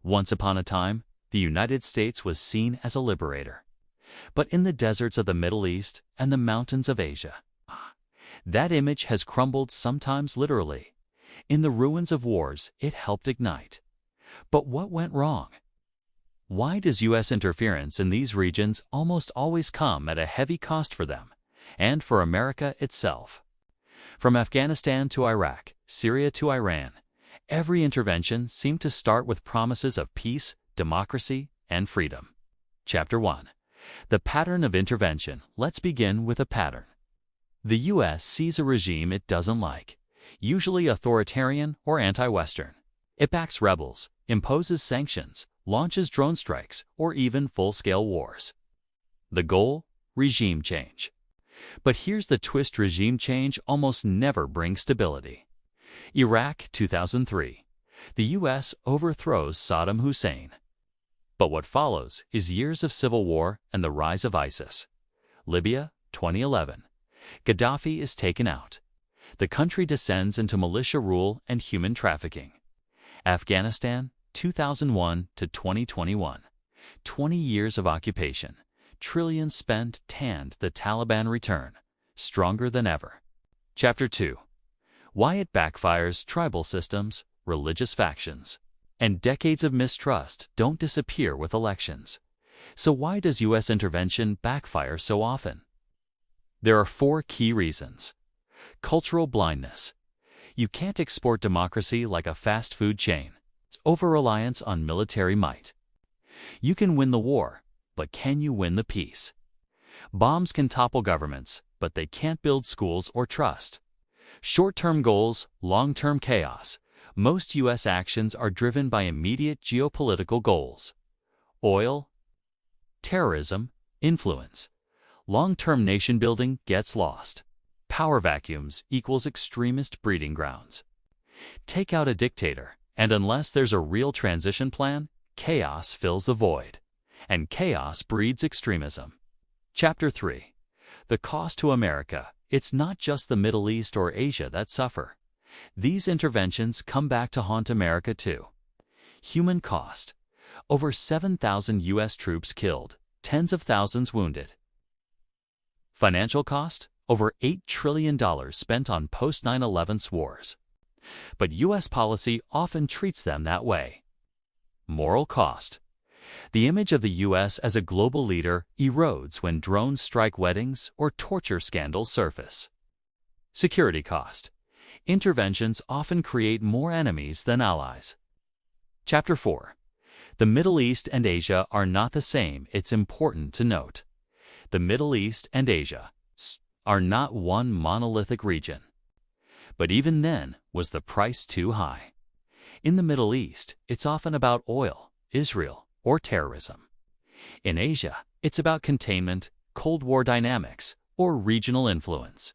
Once upon a time, the United States was seen as a liberator. But in the deserts of the Middle East and the mountains of Asia, that image has crumbled, sometimes literally. In the ruins of wars it helped ignite. But what went wrong? Why does U.S. interference in these regions almost always come at a heavy cost for them, and for America itself? From Afghanistan to Iraq, Syria to Iran, every intervention seemed to start with promises of peace, democracy, and freedom. Chapter 1. The pattern of intervention. Let's begin with a pattern. The U.S. sees a regime it doesn't like, usually authoritarian or anti-Western. It backs rebels, imposes sanctions, launches drone strikes, or even full-scale wars. The goal? Regime change. But here's the twist: regime change almost never brings stability. Iraq, 2003. The U.S. overthrows Saddam Hussein. But what follows is years of civil war and the rise of ISIS. Libya, 2011. Gaddafi is taken out. The country descends into militia rule and human trafficking. Afghanistan, 2001 to 2021. 20 years of occupation. Trillions spent, and the Taliban return, stronger than ever. Chapter 2. Why it backfires. Tribal systems, religious factions, and decades of mistrust don't disappear with elections. So why does U.S. intervention backfire so often? There are 4 key reasons. Cultural blindness. You can't export democracy like a fast food chain. It's over-reliance on military might. You can win the war, but can you win the peace? Bombs can topple governments, but they can't build schools or trust. Short-term goals, long-term chaos. Most U.S. actions are driven by immediate geopolitical goals. Oil, terrorism, influence. Long-term nation-building gets lost. Power vacuums equals extremist breeding grounds. Take out a dictator, and unless there's a real transition plan, chaos fills the void. And chaos breeds extremism. Chapter 3. The cost to America. It's not just the Middle East or Asia that suffer. These interventions come back to haunt America too. Human cost. Over 7,000 U.S. troops killed, tens of thousands wounded. Financial cost. Over $8 trillion spent on post-9/11 wars. But U.S. policy often treats them that way. Moral cost. The image of the U.S. as a global leader erodes when drones strike weddings or torture scandals surface. Security cost. Interventions often create more enemies than allies. Chapter 4. The Middle East and Asia are not the same. It's important to note. The Middle East and Asia are not one monolithic region. But even then, was the price too high? In the Middle East, it's often about oil, Israel, or terrorism. In Asia, it's about containment, Cold War dynamics, or regional influence.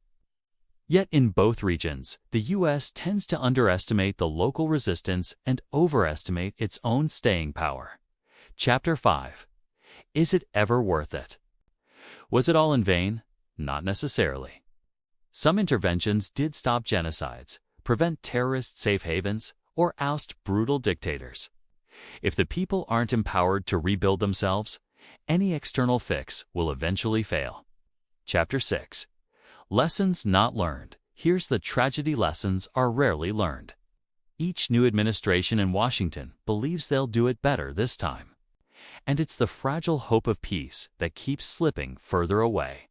Yet in both regions, the U.S. tends to underestimate the local resistance and overestimate its own staying power. Chapter 5. Is it ever worth it? Was it all in vain? Not necessarily. Some interventions did stop genocides, prevent terrorist safe havens, or oust brutal dictators. If the people aren't empowered to rebuild themselves, any external fix will eventually fail. Chapter 6. Lessons not learned. Here's the tragedy: lessons are rarely learned. Each new administration in Washington believes they'll do it better this time. And it's the fragile hope of peace that keeps slipping further away.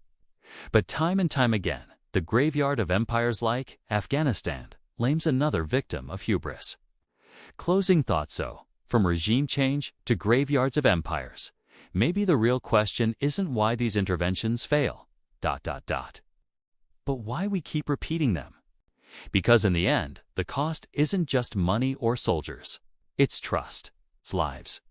But time and time again, the graveyard of empires like Afghanistan lames another victim of hubris. Closing thought. So, from regime change to graveyards of empires, maybe the real question isn't why these interventions fail, but why we keep repeating them. Because in the end, the cost isn't just money or soldiers. It's trust, it's lives.